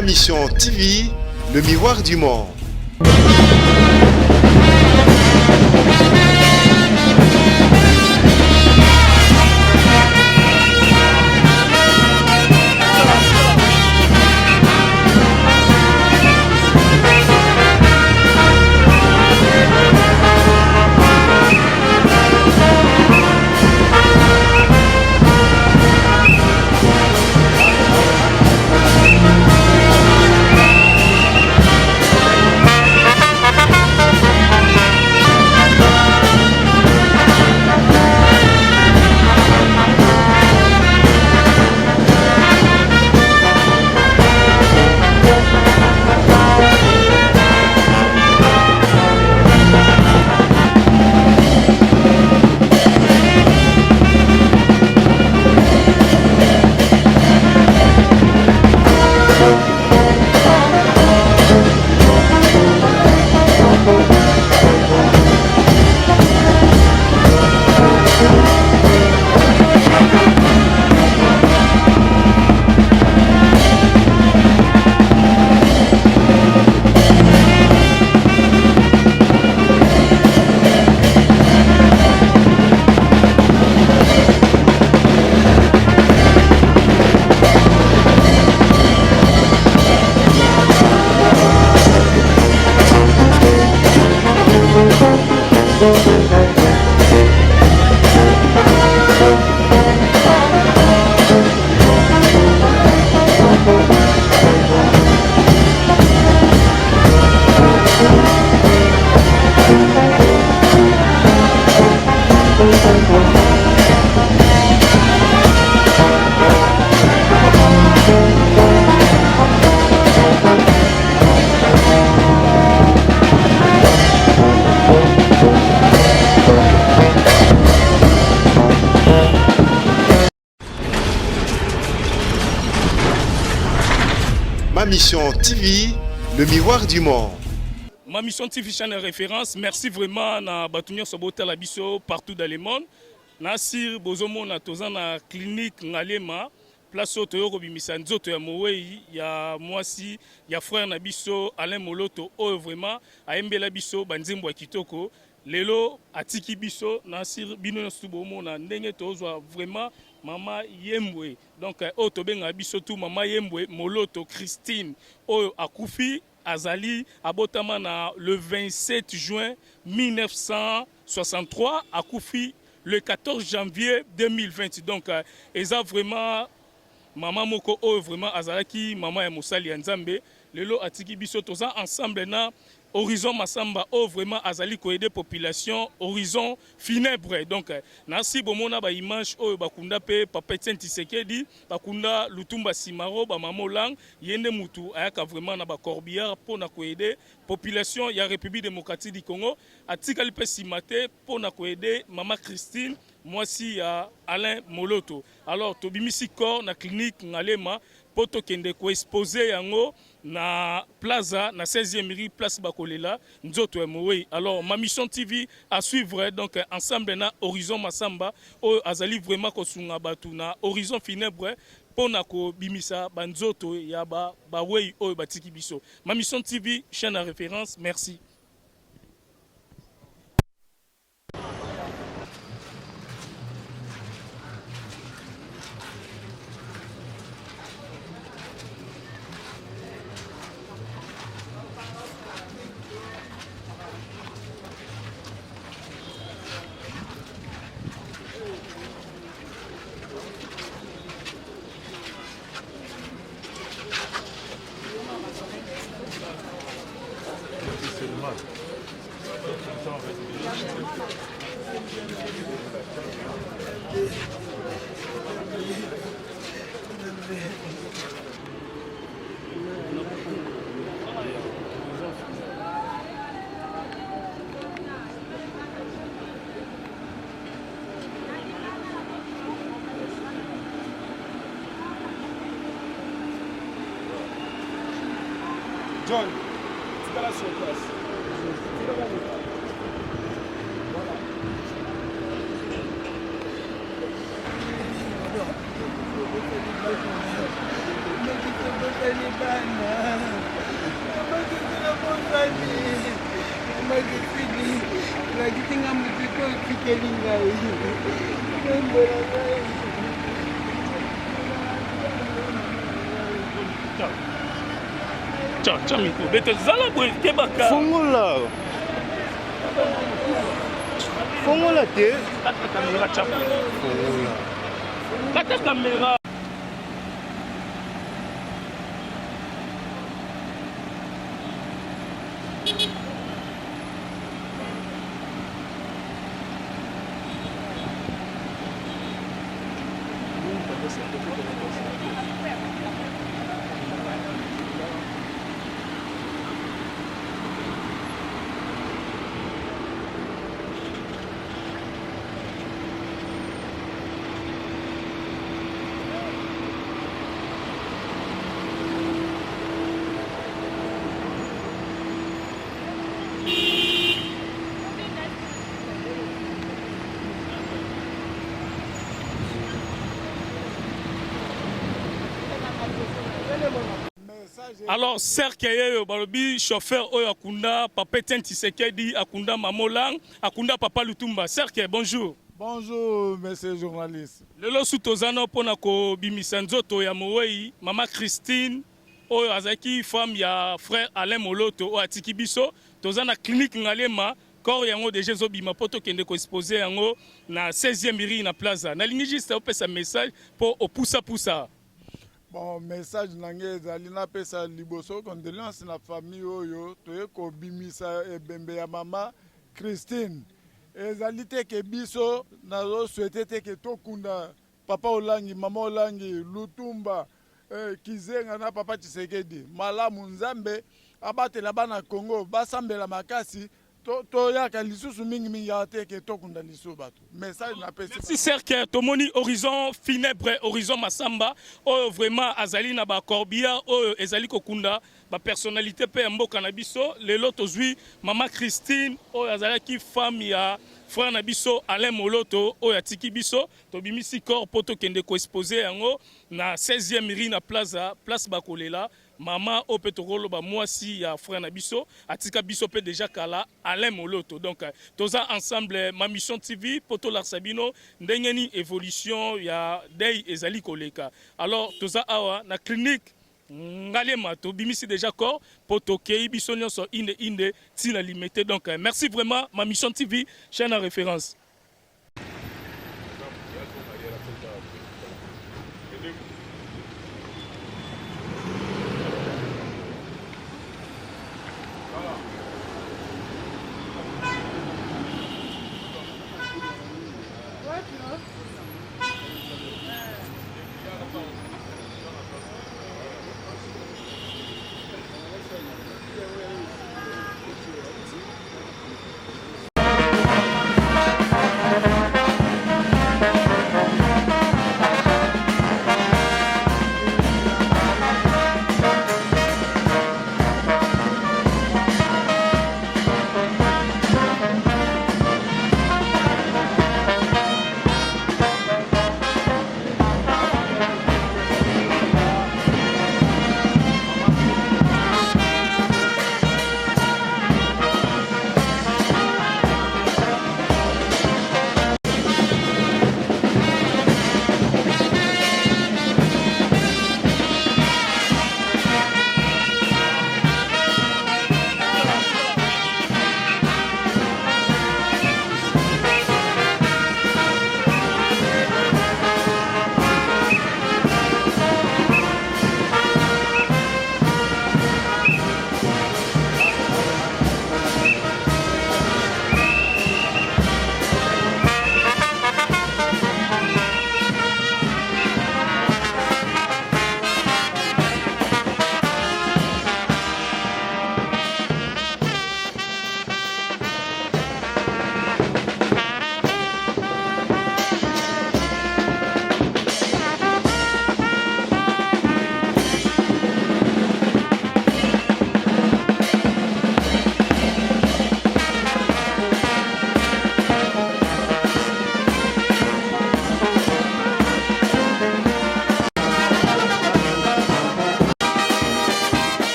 Ma Mission TV, le miroir du monde. Ma Mission TV, le miroir du monde. Ma Mission TV chaîne de référence. Merci vraiment na Batunyo Sobota Labiso partout dans le monde. Nasir Bozomo na tozan na clinique Ngalema. Place au Toyo Bimisa Nzoto ya Mowei ya Mwasi ya frère Nabiso Alain Moloto o vraiment a embela biso banzimbo ya kitoko. Lelo atiki biso Nasir bino na subomo na ndenge tozwa vraiment Mama Yembwe, donc Otobenga biso tout Mama Yembwe, Moloto Christine, Oyo Akufi, Azali, Abotama na le 27 juin 1963, Akufi le 14 janvier 2020. Donc, Eza vraiment Mama Moko, Oyo vraiment Azalaki, Mama ya Mosali Nzambe, Lelo Atiki biso toza ensemble na Horizon Massamba, oh vraiment Azali ko aider population, horizon funèbre. Donc, nasi bomona ba image oh bakunda pe Papa Etienne Tshisekedi, bakunda Lutumba Simaro, ba Mamo Lang, yende mutu ayaka vraiment na ba corbillard pour na ko aider population ya République démocratique du Congo, atika lipe simate pour na ko aider Mama Christine, Mwasi ya Alain Moloto. Alors, tobimisi corps na clinique Ngalema poto kende ko exposer yango na plaza na 16e rue place Bakolela Nzoto Mowei. Alors Ma Mission TV à suivre donc ensemble na Horizon Massamba o azali vraiment ko sunga batu na horizon funèbre pona ko bimisa banzoto ya ba wei o batiki biso. Ma Mission TV chaîne à référence. Merci. John, tu vas là sur place. Voilà. ni bana. Mama kituna mozali. Mama kitini. La kitinga mutiko kikelinga. Nembo la ngai. Tcha miko bete zala boye kebaka. Fongola. Fongola te. Kata kamera tcha. Fongola. Kata kamera. Alors, cercle balobi chauffeur oyo akunda papa Etienne Tshisekedi akunda Mamolang akunda papa Lutumba. Cercle, bonjour. Bonjour, monsieur le journaliste. Lelo su tozana pona ko bimisa nzoto ya Mowei, mama Christine oyo azaki femme ya frère Alain Moloto oyo atiki biso tozana clinique Ngalema corps yango déjà zobima poto kende ko exposer yango na 16e rue na plaza. Nalingi juste opesa message pour opusa pusa. Bon, message nange ezali napesa liboso condoléance na famille oyo toye kobimisa ebembe ya mama Christine. Ezali te ke biso nazo souhaiter te ke tokunda papa Olangi, mama Olangi, Lutumba, Kizenga na papa Tshisekedi. Malamu Nzambe abatela bana Congo basambela makasi to yaka lisusu mingi ya te ke tokunda liso bato. Message na pesa. Merci Cercle, tomoni horizon funèbre, horizon Masamba, oyo vraiment azali na ba corbia oyo ezali kokunda ba personnalité pe mboka na biso. Lelo tozwi mama Christine oyo azalaki femme ya frère na biso Alain Moloto oyo atiki biso tobimisi corps poto kende ko exposer yango na 16e rue na plaza place Bakolela. Maman au pétrole ba mwasi ya frère na biso atika biso pe déjà kala Alain Moloto. Donc toza ensemble ma mission TV poto la Sabino ndengeni évolution ya dei ezali koleka. Alors toza awa na clinique Ngalema to bimisi déjà corps poto kei biso nyonso inde tina limité. Donc merci vraiment ma mission TV chaîne en référence.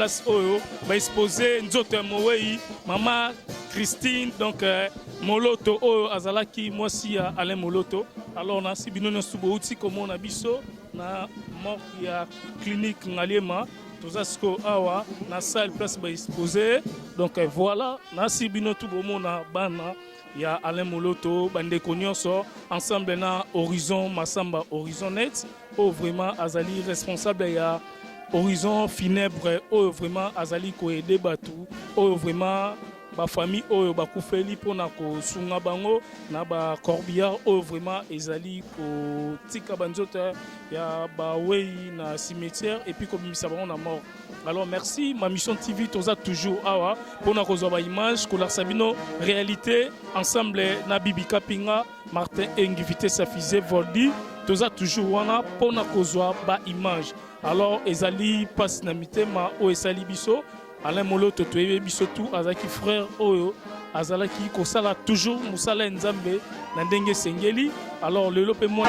place oyo va exposer nzoto ya mowei mama Christine donc Moloto oyo azalaki mwasi ya Alain Moloto. Alors na si bino nyonso bouti komona biso na mort ya clinique Ngaliema tozasko awa na salle place ba exposer donc voilà na si bino tout bomona bana ya Alain Moloto bandeko nyonso ensemble na Horizon Masamba Horizon Net o vraiment azali responsable ya Horizon Funèbre oyo vraiment azali ko aider batu oyo vraiment ba famille oyo bakufeli pona ko sunga bango na ba corbillard oyo vraiment ezali ko tika banzoto ya ba wei na cimetière et puis ko bimisa bango na mort. Alors merci ma mission TV toza toujours awa pona ko zo ba image ko la sabino réalité ensemble na Bibi Kapinga Martin Engivité Safizé Voldi toza toujours wana pona ko zo ba image. Alors ezali passe na mitema o ezali biso Alain Moloto toyebe biso tout azaki frère oyo azalaki kosala toujours musala nzambe na ndenge sengeli. Alors lelo pe moi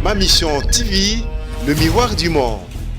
Ma mission TV, le miroir du monde.